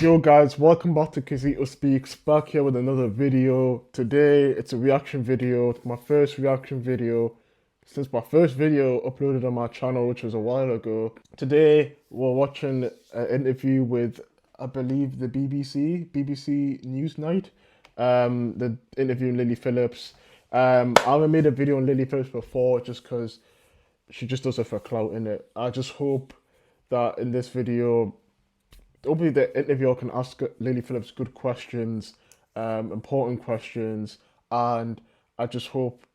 Yo guys, welcome back to Kizito Speaks, back here with another video. Today, it's a reaction video. It's my first reaction video since my first video uploaded on my channel, which was a while ago. Today, we're watching an interview with, I believe, the BBC Newsnight. The interview Lilly Philips. I haven't made a video on Lilly Philips before just because she just does it for clout, innit? I just hope that in this video, hopefully the interviewer can ask Lilly Philips good questions, important questions, and I just hope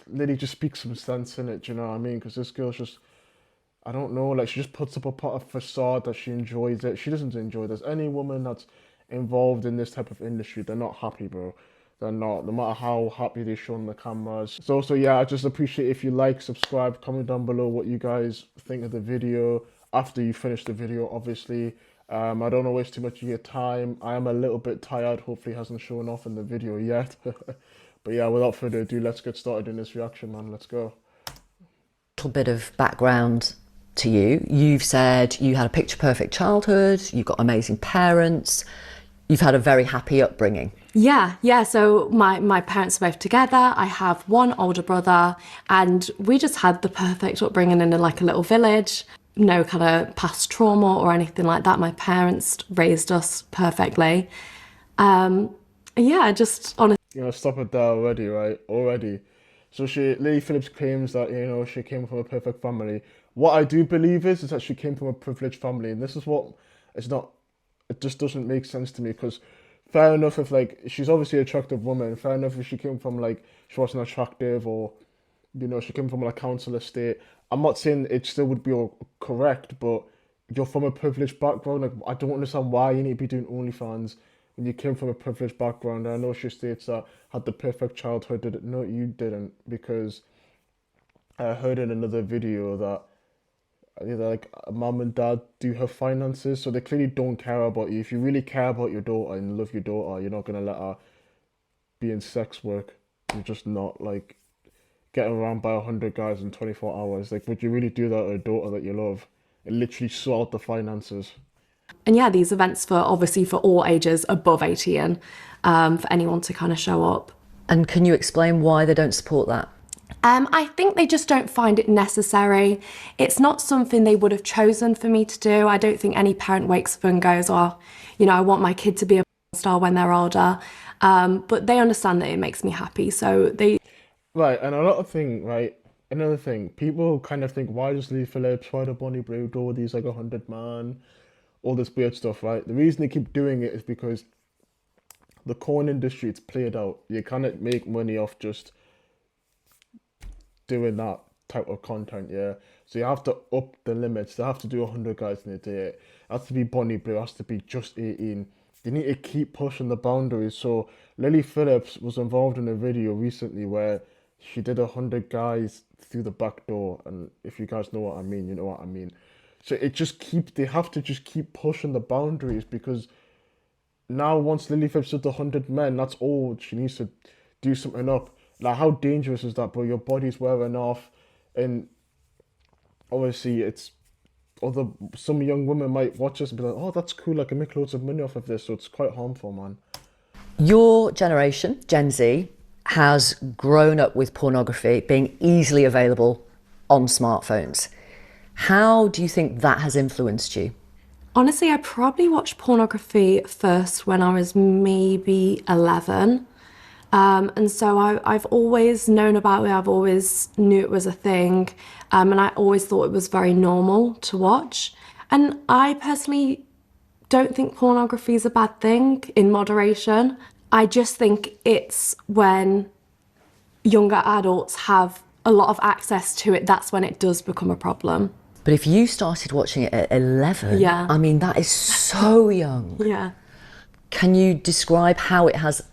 Lilly just speaks some sense in it, do you know what I mean? Because this girl's just, I don't know, like she just puts up a facade that she enjoys it. She doesn't enjoy this. Any woman that's involved in this type of industry, they're not happy, bro. They're not, no matter how happy they show on the cameras. So yeah, I just appreciate if you like, subscribe, comment down below what you guys think of the video after you finish the video, obviously. I don't want to waste too much of your time. I am a little bit tired. Hopefully it hasn't shown off in the video yet. But yeah, without further ado, let's get started in this reaction, man. Let's go. A little bit of background to you. You've said you had a picture-perfect childhood. You've got amazing parents. You've had a very happy upbringing. Yeah. So my parents are both together. I have one older brother, and we just had the perfect upbringing in like a little village. No kind of past trauma or anything like that. My parents raised us perfectly. Yeah, just honestly. You know, stop it there already, right? Already. So Lilly Philips claims that, you know, she came from a perfect family. What I do believe is that she came from a privileged family. And this is what, it just doesn't make sense to me. Because fair enough if, like, she's obviously an attractive woman. Fair enough if she came from, like, she wasn't attractive or, you know, she came from, like, council estate. I'm not saying it still would be all correct, but you're from a privileged background. Like, I don't understand why you need to be doing OnlyFans when you came from a privileged background. I know she states that had the perfect childhood. No, you didn't, because I heard in another video that either like mom and dad do her finances, so they clearly don't care about you. If you really care about your daughter and love your daughter, you're not gonna let her be in sex work. You're just not like getting around by 100 guys in 24 hours. Like, would you really do that to a daughter that you love and literally sort out the finances? And yeah, these events obviously for all ages above 18, for anyone to kind of show up. And can you explain why they don't support that? I think they just don't find it necessary. It's not something they would have chosen for me to do. I don't think any parent wakes up and goes, oh, you know, I want my kid to be a star when they're older. But they understand that it makes me happy, so they... Right, and another thing, people kind of think, why does Lilly Philips, why the Bonnie Blue do all these like 100 man, all this weird stuff, right? The reason they keep doing it is because the corn industry, it's played out. You cannot make money off just doing that type of content, yeah? So you have to up the limits. They have to do 100 guys in a day. It has to be Bonnie Blue, it has to be just 18. They need to keep pushing the boundaries. So Lilly Philips was involved in a video recently where she did 100 guys through the back door, and if you guys know what I mean, you know what I mean. So they have to just keep pushing the boundaries, because now once Lilly Philips did 100 men, that's all. She needs to do something up. Like, how dangerous is that, bro? Your body's wearing off, and obviously it's some young women might watch this and be like, oh, that's cool, I can make loads of money off of this. So it's quite harmful, man. Your generation, Gen Z, has grown up with pornography being easily available on smartphones. How do you think that has influenced you? Honestly, I probably watched pornography first when I was maybe 11. And so I've always known about it, I've always knew it was a thing, and I always thought it was very normal to watch. And I personally don't think pornography is a bad thing in moderation. I just think it's when younger adults have a lot of access to it, that's when it does become a problem. But if you started watching it at 11, yeah. I mean, that is so young. Yeah. Can you describe how it has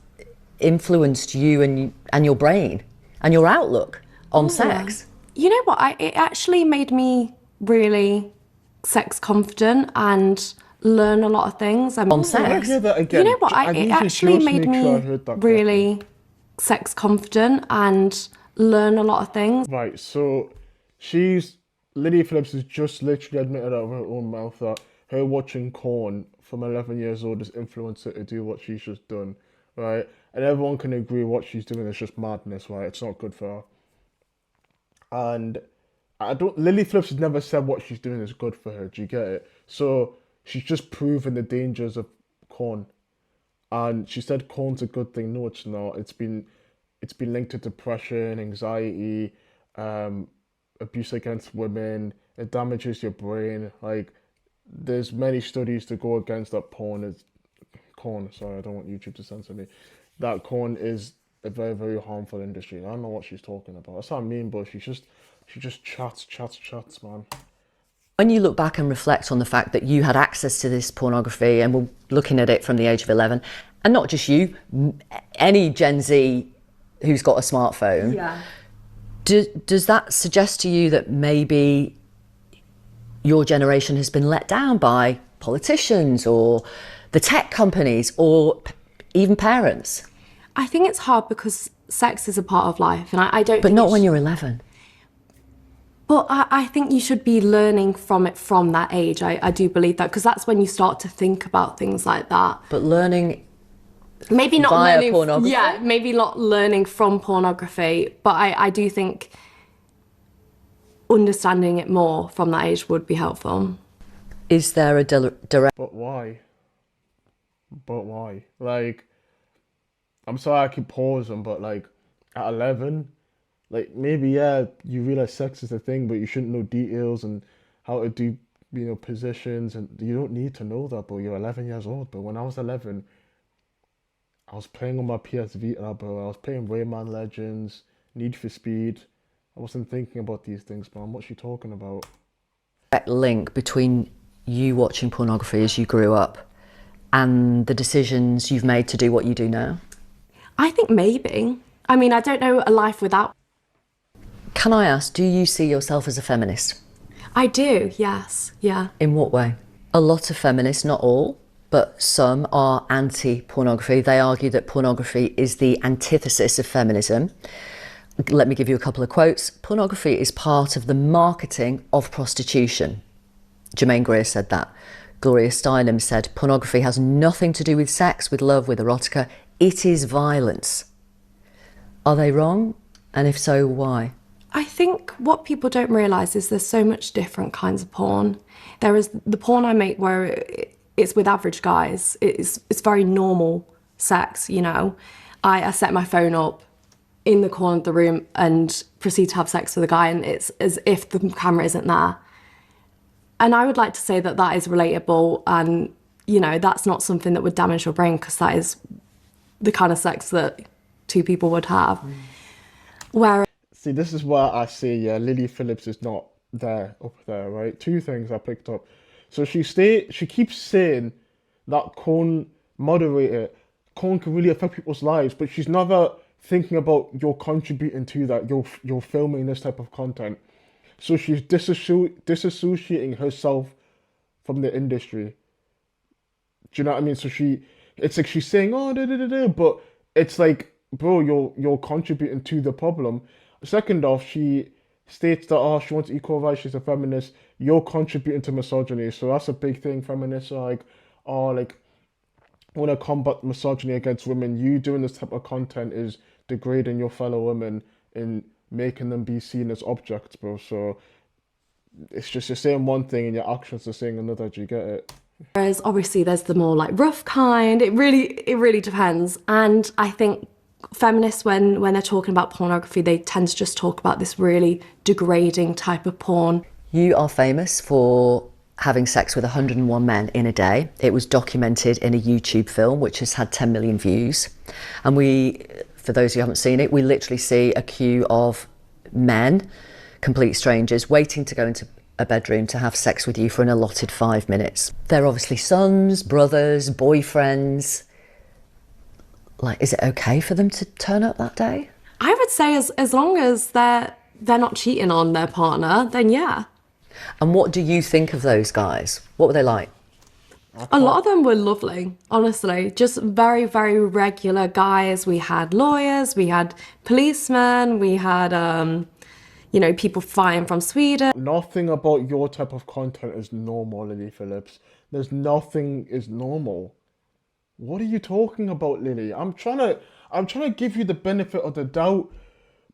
influenced you and your brain and your outlook on sex? You know what, it actually made me really sex confident and learn a lot of things. On sex? I hear that again. You know what, it actually made me really sex confident and learn a lot of things. Right, so Lilly Philips has just literally admitted out of her own mouth that her watching porn from 11 years old has influenced her to do what she's just done, right? And everyone can agree what she's doing is just madness, right? It's not good for her. And Lilly Philips has never said what she's doing is good for her. Do you get it? So she's just proven the dangers of corn. And she said corn's a good thing. No, it's not. It's been linked to depression, anxiety, abuse against women. It damages your brain. Like, there's many studies to go against that corn. Sorry, I don't want YouTube to censor me. That corn is a very, very harmful industry. I don't know what she's talking about. That's what I mean, but she just chats, man. When you look back and reflect on the fact that you had access to this pornography and were looking at it from the age of 11, and not just you, any Gen Z who's got a smartphone, Yeah. does that suggest to you that maybe your generation has been let down by politicians or the tech companies or even parents? I think it's hard because sex is a part of life, and I don't. But think not it when sh- you're 11. But I think you should be learning from it from that age. I do believe that, because that's when you start to think about things like that. But learning Maybe not via learning. pornography? Yeah, maybe not learning from pornography. But I do think understanding it more from that age would be helpful. is there a direct But why? But why? Like, I'm sorry I keep pausing, but like at 11, like maybe yeah, you realize sex is a thing, but you shouldn't know details and how to do, positions, and you don't need to know that, bro. You're 11 years old. But when I was 11, I was playing on my PS Vita, bro. I was playing Rayman Legends, Need for Speed. I wasn't thinking about these things, man. What's she talking about? link between you watching pornography as you grew up and the decisions you've made to do what you do now? I think maybe. I mean, I don't know a life without. Can I ask, do you see yourself as a feminist? I do, yes, yeah. In what way? A lot of feminists, not all, but some are anti-pornography. They argue that pornography is the antithesis of feminism. Let me give you a couple of quotes. Pornography is part of the marketing of prostitution. Germaine Greer said that. Gloria Steinem said, pornography has nothing to do with sex, with love, with erotica. It is violence. Are they wrong? And if so, why? I think what people don't realise is there's so much different kinds of porn. There is the porn I make where it's with average guys. It's very normal sex, you know. I set my phone up in the corner of the room and proceed to have sex with a guy, and it's as if the camera isn't there. And I would like to say that that is relatable, and, you know, that's not something that would damage your brain, because that is the kind of sex that two people would have. Where See, this is why I say, yeah, Lilly Phillips is not up there, right? Two things I picked up. So she keeps saying that corn can really affect people's lives, but she's never thinking about you're contributing to that. You're filming this type of content. So she's disassociating herself from the industry. Do you know what I mean? So it's like she's saying, oh, but it's like, bro, you're contributing to the problem. Second off, she states that she wants equal rights, she's a feminist. You're contributing to misogyny, so that's a big thing. Feminists are like, want to combat misogyny against women. You doing this type of content is degrading your fellow women and making them be seen as objects, bro. So it's just you're saying one thing and your actions are saying another. Do you get it? Whereas obviously there's the more like rough kind. It really depends. And I think feminists, when they're talking about pornography, they tend to just talk about this really degrading type of porn. You are famous for having sex with 101 men in a day. It was documented in a YouTube film, which has had 10 million views. And for those who haven't seen it, we literally see a queue of men, complete strangers, waiting to go into a bedroom to have sex with you for an allotted 5 minutes. They're obviously sons, brothers, boyfriends. Like, is it okay for them to turn up that day? I would say as long as they're not cheating on their partner, then yeah. And what do you think of those guys? What were they like? A lot of them were lovely, honestly. Just very, very regular guys. We had lawyers, we had policemen, we had, people flying from Sweden. Nothing about your type of content is normal, Lilly Phillips. there's nothing is normal. What are you talking about, Lily? I'm trying to give you the benefit of the doubt,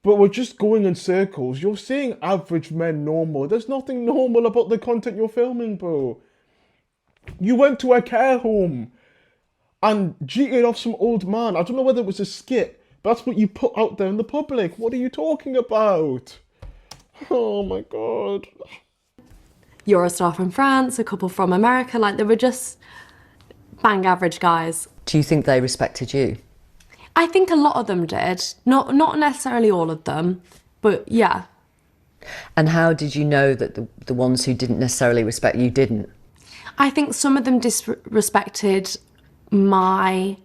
but we're just going in circles. You're saying average men normal. There's nothing normal about the content you're filming, bro. You went to a care home and cheated off some old man. I don't know whether it was a skit, but that's what you put out there in the public. What are you talking about? Oh my God. Eurostar from France, a couple from America, like they were just bang average guys. Do you think they respected you? I think a lot of them did. Not necessarily all of them, but yeah. And how did you know that the ones who didn't necessarily respect you didn't? I think some of them disrespected my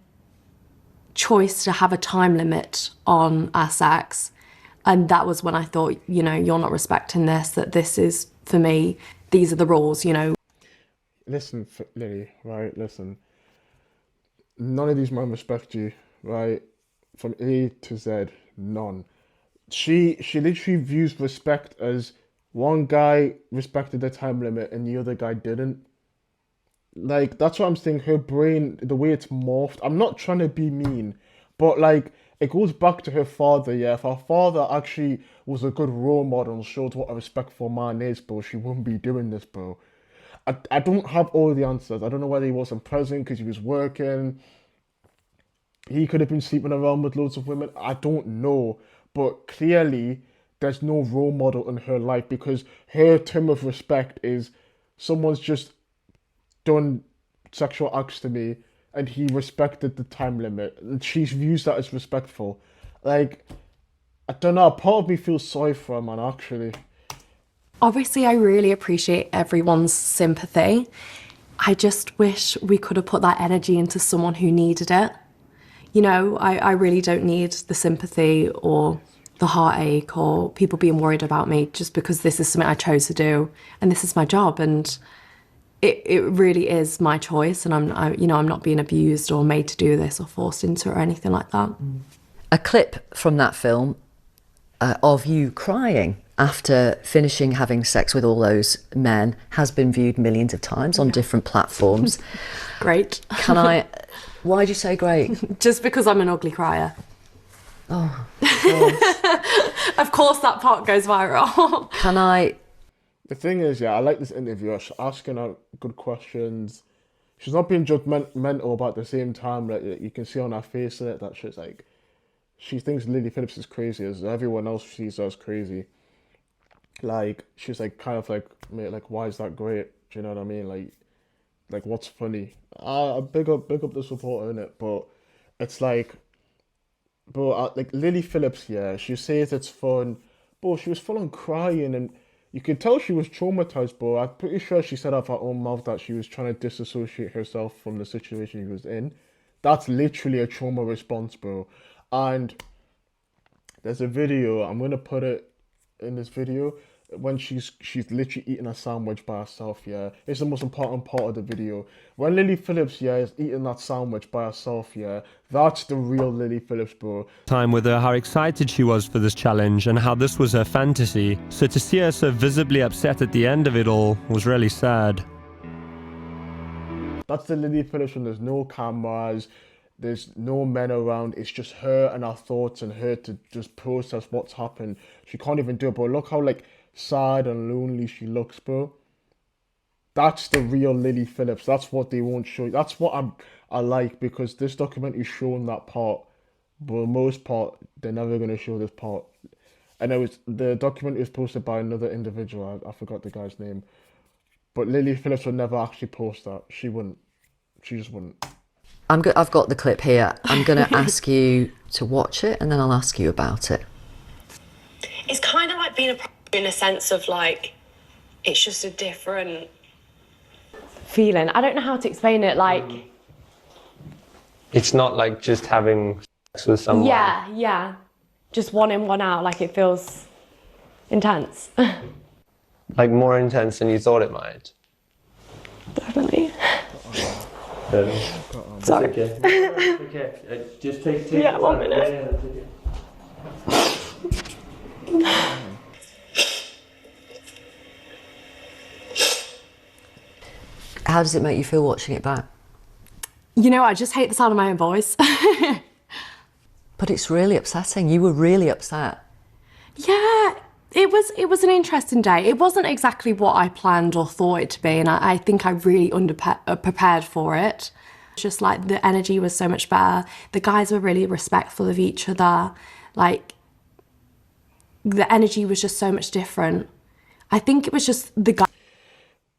choice to have a time limit on our sex. And that was when I thought, you know, you're not respecting this, that this is, for me, these are the rules, you know. Listen, Lily, right? Listen. None of these men respect you, right? From A to Z, none. She literally views respect as one guy respected the time limit and the other guy didn't. Like, that's what I'm saying. Her brain, the way it's morphed. I'm not trying to be mean, but like, it goes back to her father, yeah. If her father actually was a good role model and showed what a respectful man is, bro, she wouldn't be doing this, bro. I don't have all the answers. I don't know whether he wasn't present because he was working. He could have been sleeping around with loads of women. I don't know. But clearly, there's no role model in her life because her term of respect is someone's just done sexual acts to me and he respected the time limit. And she views that as respectful. Like, I don't know. Part of me feels sorry for her, man, actually. Obviously, I really appreciate everyone's sympathy. I just wish we could have put that energy into someone who needed it. You know, I really don't need the sympathy or the heartache or people being worried about me just because this is something I chose to do and this is my job and it really is my choice and I'm not being abused or made to do this or forced into it or anything like that. A clip from that film of you crying after finishing having sex with all those men has been viewed millions of times on different platforms. Great. Why'd you say great? Just because I'm an ugly crier. Oh, of course that part goes viral. The thing is, yeah, I like this interviewer. She's asking her good questions. She's not being judgmental, but at the same time, like, you can see on her face that she's like, she thinks Lilly Phillips is crazy as everyone else sees her as crazy. Like, she's like, kind of like, mate, like, why is that great? Do you know what I mean? Like what's funny? Big up the supporter in it, but it's like, bro, like Lilly Phillips, yeah, she says it's fun, but she was full on crying, and you could tell she was traumatized, bro. I'm pretty sure she said out of her own mouth that she was trying to disassociate herself from the situation she was in. That's literally a trauma response, bro. And there's a video, I'm gonna put it in this video, when she's literally eating a sandwich by herself, yeah. It's the most important part of the video. When Lilly Phillips, yeah, is eating that sandwich by herself, yeah, that's the real Lilly Phillips, bro. Time with her how excited she was for this challenge and how this was her fantasy. So to see her so visibly upset at the end of it all was really sad. That's the Lilly Phillips when there's no cameras, there's no men around, it's just her and her thoughts and her to just process what's happened. She can't even do it, bro. Look how, like, sad and lonely she looks, bro. That's the real Lilly Phillips. That's what they won't show you. That's what I like, because this documentary is showing that part, but for the most part, they're never going to show this part. And the documentary was posted by another individual. I forgot the guy's name. But Lilly Phillips would never actually post that. She wouldn't. She just wouldn't. I've got the clip here. I'm going to ask you to watch it and then I'll ask you about it. It's kind of like being in a sense of like, it's just a different Feeling. I don't know how to explain it, like... It's not like just having sex with someone. Yeah. Just one in, one out, like it feels intense. Like more intense than you thought it might. Definitely. Sorry. Okay. Okay. Just take Yeah, 1 minute. How does it make you feel watching it back? You know, I just hate the sound of my own voice. But it's really upsetting. You were really upset. Yeah, it was an interesting day. It wasn't exactly what I planned or thought it to be, and I think I really prepared for it. Just like the energy was so much better. The guys were really respectful of each other. Like, the energy was just so much different. I think it was just the guy.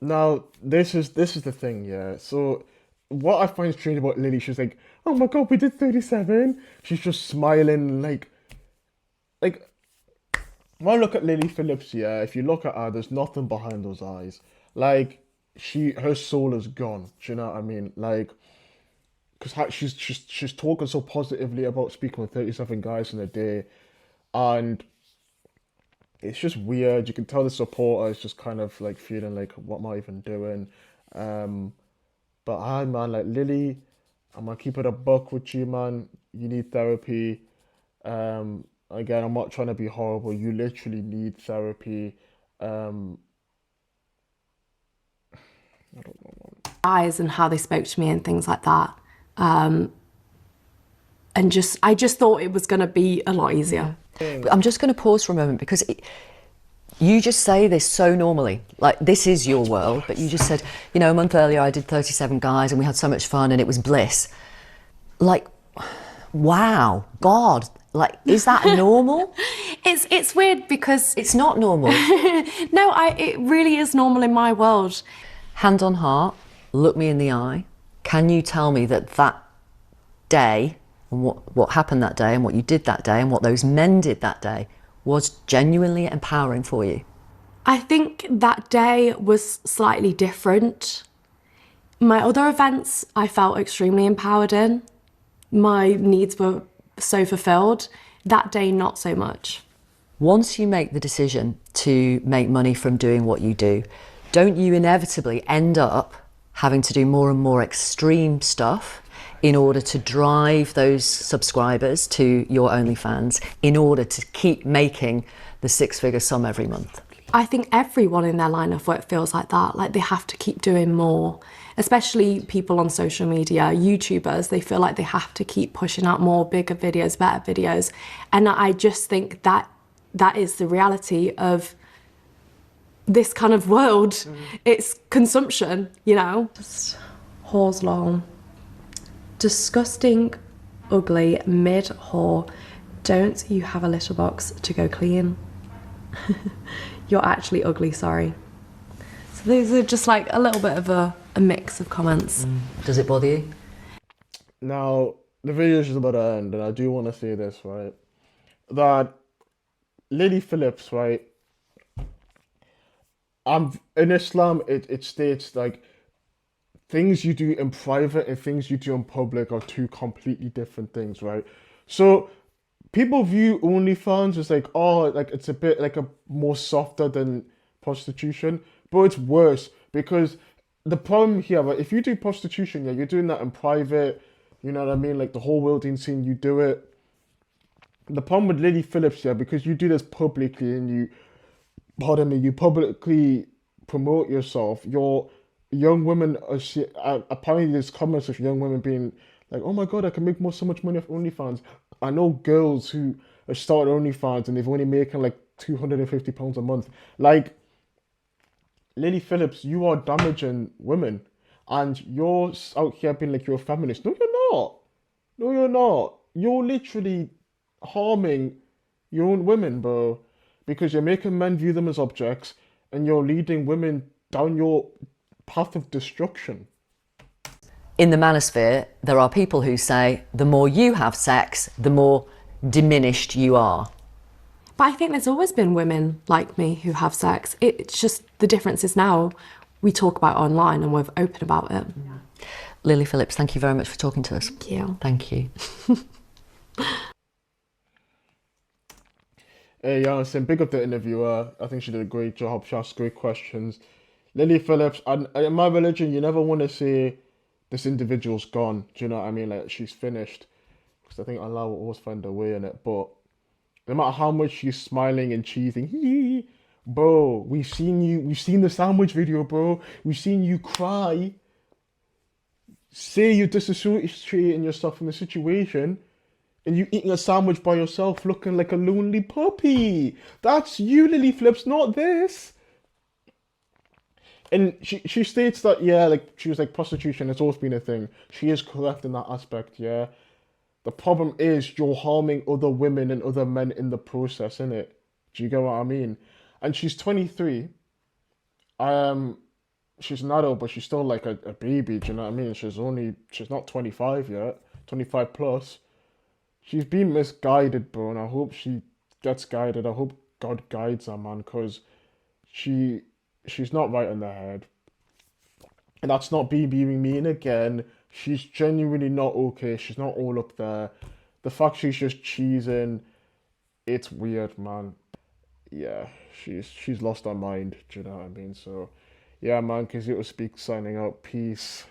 Now, this is the thing, yeah. So, what I find strange about Lily, she's like, "Oh my God, we did 37." She's just smiling, like. When I look at Lilly Philips, yeah, if you look at her, there's nothing behind those eyes. Like, her soul is gone. Do you know what I mean? Like, because she's talking so positively about speaking with 37 guys in a day, and it's just weird. You can tell the supporter is just kind of like feeling like, what am I even doing? But I, man, like Lily, I'm gonna keep it a buck with you, man. You need therapy. Again, I'm not trying to be horrible. You literally need therapy. I don't know, man. Guys and how they spoke to me and things like that. And I just thought it was going to be a lot easier. I'm just going to pause for a moment because you just say this so normally. Like, this is your world, but you just said, you know, a month earlier I did 37 guys and we had so much fun and it was bliss. Like, wow, God, like, is that normal? It's weird because It's not normal. no, it really is normal in my world. Hand on heart, look me in the eye. Can you tell me that day and what happened that day and what you did that day and what those men did that day was genuinely empowering for you? I think that day was slightly different. My other events, I felt extremely empowered in. My needs were so fulfilled. That day, not so much. Once you make the decision to make money from doing what you do, don't you inevitably end up having to do more and more extreme stuff in order to drive those subscribers to your OnlyFans, in order to keep making the six-figure sum every month? I think everyone in their line of work feels like that, like they have to keep doing more. Especially people on social media, YouTubers, they feel like they have to keep pushing out more, bigger videos, better videos. And I just think that is the reality of this kind of world. It's consumption, you know? Just whores lol. Disgusting, ugly, mid-whore. Don't you have a litter box to go clean? You're actually ugly, sorry. So these are just like a little bit of a mix of comments. Does it bother you? Now, the video is just about to end, and I do want to say this, right? That Lilly Philips, right? In Islam, it states like things you do in private and things you do in public are two completely different things, right? So people view OnlyFans as like, oh, like it's a bit like a more softer than prostitution, but it's worse because the problem here, right, if you do prostitution, yeah, you're doing that in private, you know what I mean? Like the whole world ain't seeing you do it. The problem with Lilly Philips, yeah, because you do this publicly and you publicly promote yourself, your young women are apparently there's comments of young women being like, oh my God, I can make so much money off OnlyFans. I know girls who have started OnlyFans and they've only making like £250 a month. Like, Lilly Philips, you are damaging women and you're out here being like you're a feminist. No, you're not. No, you're not. You're literally harming your own women, bro, because you're making men view them as objects and you're leading women down your path of destruction. In the manosphere, there are people who say the more you have sex, the more diminished you are. But I think there's always been women like me who have sex. It's just the difference is now we talk about it online and we're open about it. Lilly Philips, thank you very much for talking to us. Thank you. Thank you. Hey, Jansen, big up the interviewer. I think she did a great job. She asked great questions. Lilly Philips, and in my religion, you never want to say this individual's gone. Do you know what I mean? Like, she's finished. Because I think Allah will always find a way in it. But no matter how much she's smiling and cheesing, bro, we've seen the sandwich video, bro. We've seen you cry say you're disassociating yourself from the situation and you eating a sandwich by yourself looking like a lonely puppy. That's you, Lilly Philips, not this. And she states that, yeah, like, she was like, prostitution has always been a thing. She is correct in that aspect, yeah. The problem is you're harming other women and other men in the process, innit? Do you get what I mean? And she's 23. She's an adult, but she's still like a baby, do you know what I mean? She's not 25 yet, 25 plus. She's been misguided, bro, and I hope she gets guided. I hope God guides her, man, because she's not right in the head. And that's not being mean again. She's genuinely not okay. She's not all up there. The fact she's just cheesing, it's weird, man. Yeah, she's lost her mind, do you know what I mean? So, yeah, man, because it will speak signing out. Peace.